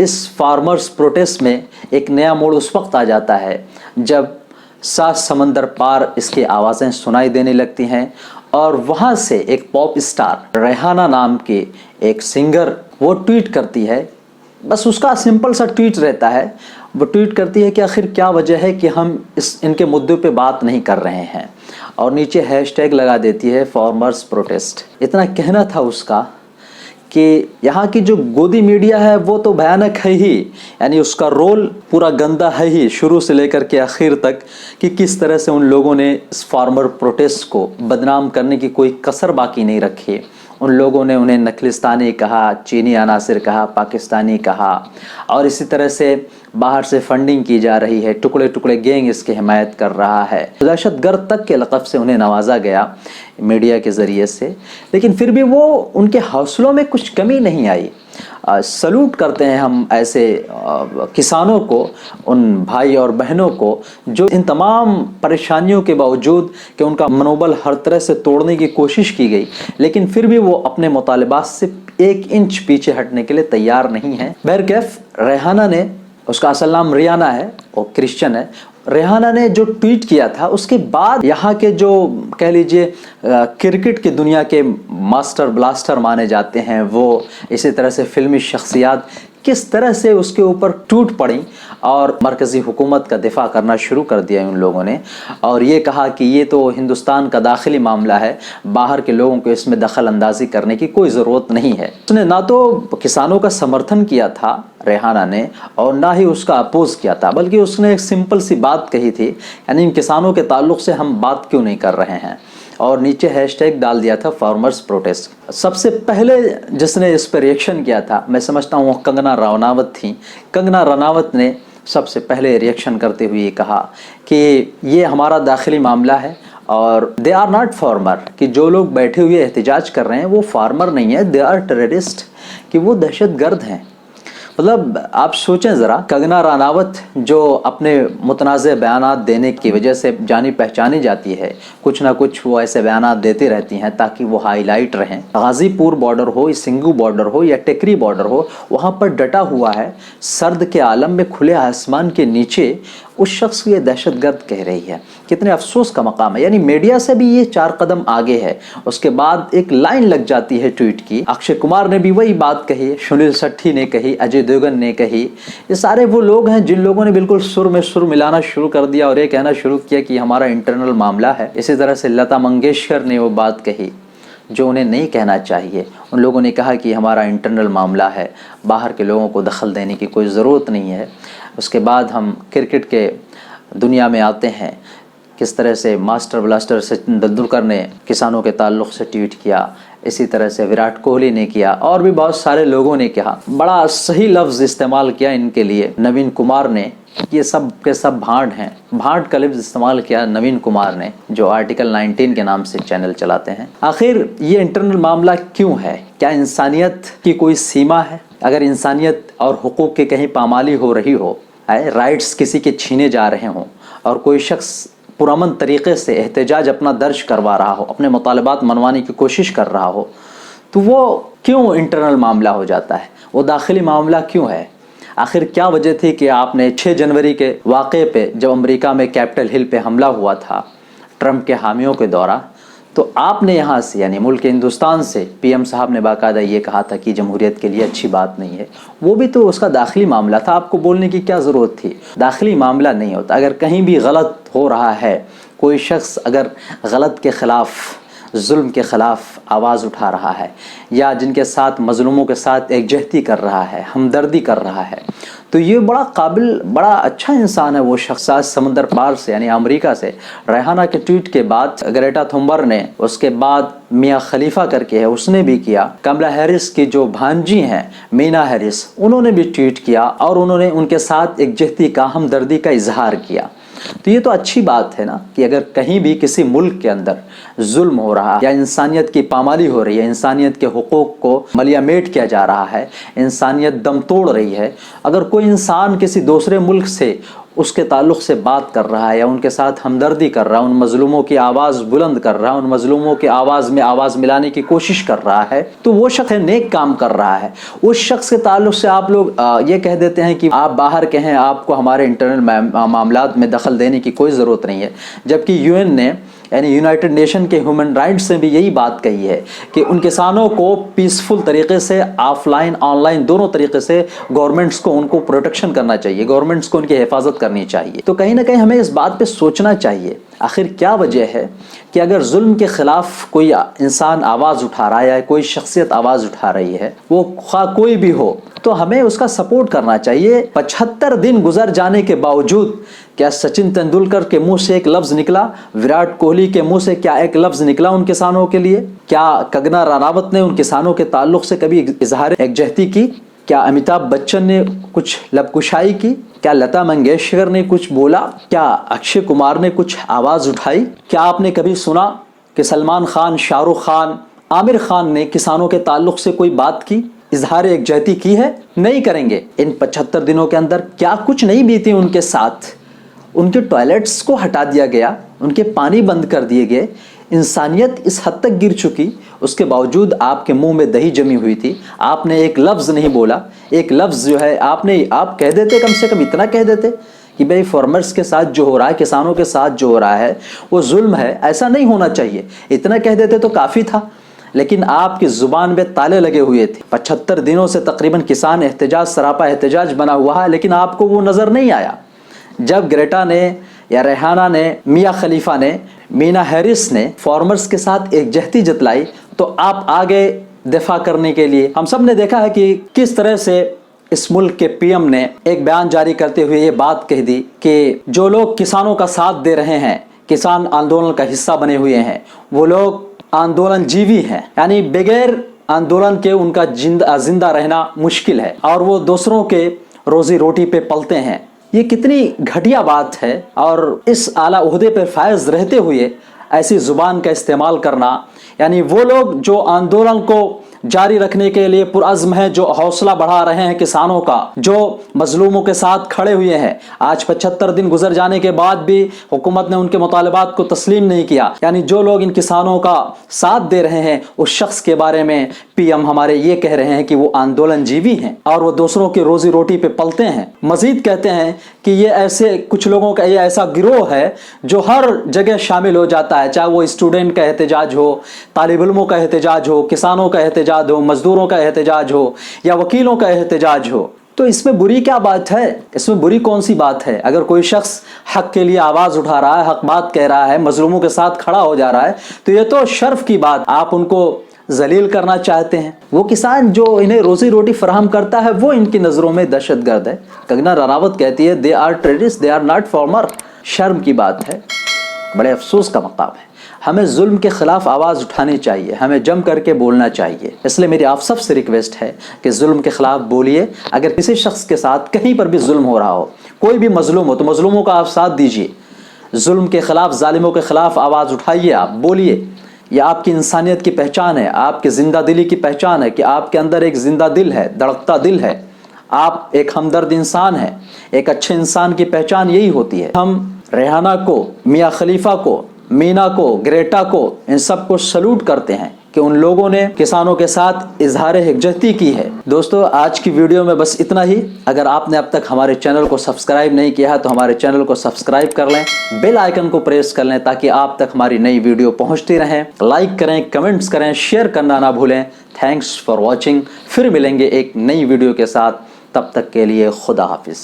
اس farmers protest میں ایک نیا موڑ اس وقت آ جاتا ہے جب 7 سمندر پار اس کی آوازیں سنائی دینے لگتی ہیں، اور وہاں سے ایک پاپ اسٹار ریحانہ نام کے ایک سنگر وہ ٹویٹ کرتی ہے. بس اس کا سمپل سا ٹویٹ رہتا ہے. وہ ٹویٹ کرتی ہے کہ آخر کیا وجہ ہے کہ ہم ان کے مدعے پہ بات نہیں کر رہے ہیں، اور نیچے ہیش ٹیگ لگا دیتی ہے فارمرز پروٹیسٹ. اتنا کہنا تھا اس کا کہ یہاں کی جو گودی میڈیا ہے وہ تو بھیانک ہے ہی، یعنی اس کا رول پورا گندا ہے ہی شروع سے لے کر کے آخر تک، کہ کس طرح سے ان لوگوں نے اس فارمر پروٹیسٹ کو بدنام کرنے کی کوئی کسر باقی نہیں رکھی. ان لوگوں نے انہیں نخلستانی کہا، چینی عناصر کہا، پاکستانی کہا، اور اسی طرح سے باہر سے فنڈنگ کی جا رہی ہے، ٹکڑے ٹکڑے گینگ اس کی حمایت کر رہا ہے. دہشت گرد تک کے لقب سے انہیں نوازا گیا میڈیا کے ذریعے سے. لیکن پھر بھی وہ ان کے حوصلوں میں کچھ کمی نہیں آئی. سلوٹ کرتے ہیں ہم ایسے کسانوں کو، ان بھائی اور بہنوں کو جو ان تمام پریشانیوں کے باوجود کہ ان کا منوبل ہر طرح سے توڑنے کی کوشش کی گئی، لیکن پھر بھی وہ اپنے مطالبات سے 1 انچ پیچھے ہٹنے کے لیے تیار نہیں ہیں. بہرکیف ریحانہ نے، اس کا اصل نام ریانہ ہے، وہ کرسچن ہے، ریحانہ نے جو ٹویٹ کیا تھا اس کے بعد یہاں کے جو کہہ لیجئے کرکٹ کی دنیا کے ماسٹر بلاسٹر مانے جاتے ہیں، وہ اسی طرح سے فلمی شخصیات کس طرح سے اس کے اوپر ٹوٹ پڑیں اور مرکزی حکومت کا دفاع کرنا شروع کر دیا ان لوگوں نے، اور یہ کہا کہ یہ تو ہندوستان کا داخلی معاملہ ہے، باہر کے لوگوں کو اس میں دخل اندازی کرنے کی کوئی ضرورت نہیں ہے. اس نے نہ تو کسانوں کا سمرتھن کیا تھا ریحانہ نے، اور نہ ہی اس کا اپوز کیا تھا، بلکہ اس نے ایک سمپل سی بات کہی تھی، یعنی ان کسانوں کے تعلق سے ہم بات کیوں نہیں کر رہے ہیں، اور نیچے ہیش ٹیگ ڈال دیا تھا فارمرز پروٹیسٹ. سب سے پہلے جس نے اس پر ریئیکشن کیا تھا میں سمجھتا ہوں وہ کنگنا رناوت تھیں. کنگنا رناوت نے سب سے پہلے ریئیکشن کرتے ہوئے یہ کہا کہ یہ ہمارا داخلی معاملہ ہے، اور دے آر ناٹ فارمر، کہ جو لوگ بیٹھے ہوئے احتجاج کر رہے ہیں وہ فارمر نہیں ہے، دے آر ٹیررسٹ، کہ وہ دہشت گرد ہیں. مطلب آپ سوچیں ذرا، کنگنا رناوت جو اپنے متنازع بیانات دینے کی وجہ سے جانی پہچانی جاتی ہے، کچھ نہ کچھ وہ ایسے بیانات دیتی رہتی ہیں تاکہ وہ ہائی لائٹ رہیں. غازی پور بارڈر ہو، سنگھو بارڈر ہو یا ٹیکری بارڈر ہو، وہاں پر ڈٹا ہوا ہے، سرد کے عالم میں کھلے آسمان کے نیچے اس شخص کو یہ دہشت گرد کہہ رہی ہے. کتنے افسوس کا مقام ہے، یعنی میڈیا سے بھی یہ 4 قدم آگے ہے. اس کے بعد ایک لائن لگ جاتی ہے ٹویٹ کی، اکشے کمار نے بھی وہی بات کہی، سنیل شیٹی نے کہی، اجے دیوگن نے کہی. یہ سارے وہ لوگ ہیں جن لوگوں نے بالکل سر میں سر ملانا شروع کر دیا اور یہ کہنا شروع کیا کہ ہمارا انٹرنل معاملہ ہے. اسی طرح سے لتا منگیشکر نے وہ بات کہی جو انہیں نہیں کہنا چاہیے. ان لوگوں نے کہا کہ ہمارا انٹرنل معاملہ ہے، باہر کے لوگوں کو دخل دینے کی کوئی ضرورت نہیں ہے. اس کے بعد ہم کرکٹ کے دنیا میں آتے ہیں، کس طرح سے ماسٹر بلاسٹر سچن تندولکر نے کسانوں کے تعلق سے ٹویٹ کیا، اسی طرح سے وراٹ کوہلی نے کیا، اور بھی بہت سارے لوگوں نے کہا. بڑا صحیح لفظ استعمال کیا ان کے لیے نوین کمار نے، یہ سب کے سب بھانڈ ہیں. بھانڈ کا لفظ استعمال کیا نوین کمار نے، جو آرٹیکل 19 کے نام سے چینل چلاتے ہیں. آخر یہ انٹرنل معاملہ کیوں ہے؟ کیا انسانیت کی کوئی سیما ہے؟ اگر انسانیت اور حقوق کی کہیں پامالی ہو رہی ہو، رائٹس کسی کے چھینے جا رہے ہوں، اور کوئی شخص پرامن طریقے سے احتجاج اپنا درج کروا رہا ہو، اپنے مطالبات منوانے کی کوشش کر رہا ہو، تو وہ کیوں انٹرنل معاملہ ہو جاتا ہے؟ وہ داخلی معاملہ کیوں ہے؟ آخر کیا وجہ تھی کہ آپ نے 6 جنوری کے واقعے پہ، جب امریکہ میں کیپٹل ہل پہ حملہ ہوا تھا ٹرمپ کے حامیوں کے دوران، تو آپ نے یہاں سے یعنی ملک ہندوستان سے پی ایم صاحب نے باقاعدہ یہ کہا تھا کہ جمہوریت کے لیے اچھی بات نہیں ہے. وہ بھی تو اس کا داخلی معاملہ تھا، آپ کو بولنے کی کیا ضرورت تھی؟ داخلی معاملہ نہیں ہوتا. اگر کہیں بھی غلط ہو رہا ہے، کوئی شخص اگر غلط کے خلاف، ظلم کے خلاف آواز اٹھا رہا ہے، یا جن کے ساتھ مظلوموں کے ساتھ یکجہتی کر رہا ہے، ہمدردی کر رہا ہے، تو یہ بڑا قابل، بڑا اچھا انسان ہے وہ شخص. سمندر پار سے یعنی امریکہ سے ریحانہ کے ٹویٹ کے بعد گریٹا تھمبر نے، اس کے بعد میاں خلیفہ کر کے ہے اس نے بھی کیا، کملا ہیرس کی جو بھانجی ہیں مینا ہیرس، انہوں نے بھی ٹویٹ کیا اور انہوں نے ان کے ساتھ یکجہتی کا، ہمدردی کا اظہار کیا. تو یہ تو اچھی بات ہے نا کہ اگر کہیں بھی کسی ملک کے اندر ظلم ہو رہا ہے یا انسانیت کی پامالی ہو رہی ہے، انسانیت کے حقوق کو ملیا میٹ کیا جا رہا ہے، انسانیت دم توڑ رہی ہے، اگر کوئی انسان کسی دوسرے ملک سے اس کے تعلق سے بات کر رہا ہے یا ان کے ساتھ ہمدردی کر رہا ہے، ان مظلوموں کی آواز بلند کر رہا ہے، ان مظلوموں کی آواز میں آواز ملانے کی کوشش کر رہا ہے، تو وہ شخص نیک کام کر رہا ہے۔ اس شخص کے تعلق سے آپ لوگ یہ کہہ دیتے ہیں کہ آپ باہر کے ہیں، آپ کو ہمارے انٹرنل معاملات میں دخل دینے کی کوئی ضرورت نہیں ہے، جبکہ UN نے یعنی یونائٹڈ نیشن کے ہیومن رائٹس نے بھی یہی بات کہی ہے کہ ان کسانوں کو پیسفل طریقے سے آف لائن آن لائن دونوں طریقے سے گورنمنٹس کو ان کو پروٹیکشن کرنا چاہیے، گورنمنٹس کو ان کی حفاظت کرنی چاہیے۔ تو کہیں نہ کہیں ہمیں اس بات پہ سوچنا چاہیے آخر کیا وجہ ہے کہ اگر ظلم کے خلاف کوئی انسان آواز اٹھا رہا ہے یا کوئی شخصیت آواز اٹھا رہی ہے، وہ خواہ کوئی بھی ہو، تو ہمیں اس کا سپورٹ کرنا چاہیے۔ 75 دن گزر جانے کے باوجود کیا سچن تندولکر کے منہ سے ایک لفظ نکلا؟ وراٹ کوہلی کے منہ سے کیا ایک لفظ نکلا ان کسانوں کے لیے؟ کیا کنگنا رناوت نے ان کسانوں کے تعلق سے کبھی اظہار یکجہتی کی؟ کیا امیتابھ بچن نے کچھ لب کشائی کی؟ کیا لتا منگیشکر نے کچھ بولا؟ کیا اکشے کمار نے کچھ آواز اٹھائی؟ کیا آپ نے کبھی سنا کہ سلمان خان، شاہ رخ خان، عامر خان نے کسانوں کے تعلق سے کوئی بات کی، اظہار یکجہتی کی ہے؟ نہیں کریں گے۔ ان 75 دنوں کے اندر کیا کچھ نہیں بیتی ان کے ساتھ؟ ان کے ٹوائلٹس کو ہٹا دیا گیا، ان کے پانی بند کر دیے گئے، انسانیت اس حد تک گر چکی، اس کے باوجود آپ کے منہ میں دہی جمی ہوئی تھی، آپ نے ایک لفظ نہیں بولا۔ ایک لفظ جو ہے آپ کہہ دیتے، کم سے کم اتنا کہہ دیتے کہ بھئی فارمرز کے ساتھ جو ہو رہا ہے، کسانوں کے ساتھ جو ہو رہا ہے وہ ظلم ہے، ایسا نہیں ہونا چاہیے، اتنا کہہ دیتے تو کافی تھا۔ لیکن آپ کی زبان میں تالے لگے ہوئے تھے۔ 75 دنوں سے تقریباً کسان احتجاج سراپا احتجاج بنا ہوا ہے، لیکن آپ کو وہ نظر نہیں آیا۔ جب گریٹا نے یا ریحانہ نے، میاں خلیفہ نے، مینا ہیرس نے فارمرز کے ساتھ یکجہتی جتلائی تو آپ آگے دفاع کرنے کے لیے۔ ہم سب نے دیکھا ہے کہ کس طرح سے اس ملک کے PM نے ایک بیان جاری کرتے ہوئے یہ بات کہہ دی کہ جو لوگ کسانوں کا ساتھ دے رہے ہیں، کسان آندولن کا حصہ بنے ہوئے ہیں، وہ لوگ آندولن جیوی ہیں، یعنی بغیر آندولن کے ان کا زندہ رہنا مشکل ہے، اور وہ دوسروں کے روزی روٹی پہ پلتے ہیں۔ یہ کتنی گھٹیا بات ہے، اور اس اعلیٰ عہدے پر فائز رہتے ہوئے ایسی زبان کا استعمال کرنا، یعنی وہ لوگ جو آندولن کو جاری رکھنے کے لیے پرعزم ہیں، جو حوصلہ بڑھا رہے ہیں کسانوں کا، جو مظلوموں کے ساتھ کھڑے ہوئے ہیں، آج 75 دن گزر جانے کے بعد بھی حکومت نے ان کے مطالبات کو تسلیم نہیں کیا، یعنی جو لوگ ان کسانوں کا ساتھ دے رہے ہیں اس شخص کے بارے میں PM ہمارے یہ کہہ رہے ہیں کہ وہ آندولن جیوی ہیں اور وہ دوسروں کی روزی روٹی پہ پلتے ہیں۔ مزید کہتے ہیں کہ یہ ایسے کچھ لوگوں کا یہ ایسا گروہ ہے جو ہر جگہ شامل ہو جاتا ہے، چاہے وہ اسٹوڈنٹ کا احتجاج ہو، طالب علموں کا احتجاج ہو، کسانوں کا احتجاج ہو، مزدوروں کا احتجاج ہو یا وکیلوں کا احتجاج ہو۔ تو اس میں بری کیا بات ہے؟ اس میں بری کون سی بات ہے؟ اگر کوئی شخص حق کے لیے آواز اٹھا رہا ہے، حق بات کہہ رہا ہے، مظلوموں کے ساتھ کھڑا ہو جا رہا ہے، تو یہ تو شرف کی بات۔ آپ ان کو ذلیل کرنا چاہتے ہیں۔ وہ کسان جو انہیں روزی روٹی فراہم کرتا ہے وہ ان کی نظروں میں دہشت گرد ہے۔ کنگنا رناوت کہتی ہے they are terrorist, they are not farmer. شرم کی بات ہے، بڑے افسوس کا مقام ہے۔ ہمیں ظلم کے خلاف آواز اٹھانی چاہیے، ہمیں جم کر کے بولنا چاہیے۔ اس لیے میری آپ سب سے ریکویسٹ ہے کہ ظلم کے خلاف بولیے۔ اگر کسی شخص کے ساتھ کہیں پر بھی ظلم ہو رہا ہو، کوئی بھی مظلوم ہو، تو مظلوموں کا آپ ساتھ دیجیے۔ ظلم کے خلاف، ظالموں کے خلاف آواز اٹھائیے، آپ بولیے۔ یہ آپ کی انسانیت کی پہچان ہے، آپ کی زندہ دلی کی پہچان ہے کہ آپ کے اندر ایک زندہ دل ہے، دھڑکتا دل ہے، آپ ایک ہمدرد انسان ہیں۔ ایک اچھے انسان کی پہچان یہی ہوتی ہے۔ ہم ریحانہ کو، میاں خلیفہ کو، مینا کو، گریٹا کو، ان سب کو سلوٹ کرتے ہیں کہ ان لوگوں نے کسانوں کے ساتھ اظہار یکجہتی کی ہے۔ دوستو، آج کی ویڈیو میں بس اتنا ہی۔ اگر آپ نے اب تک ہمارے چینل کو سبسکرائب نہیں کیا ہے تو ہمارے چینل کو سبسکرائب کر لیں، بیل آئیکن کو پریس کر لیں تاکہ آپ تک ہماری نئی ویڈیو پہنچتی رہیں۔ لائک کریں، کمنٹس کریں، شیئر کرنا نہ بھولیں۔ Thanks for watching. پھر ملیں گے ایک نئی ویڈیو کے ساتھ، تب تک کے لیے خدا حافظ۔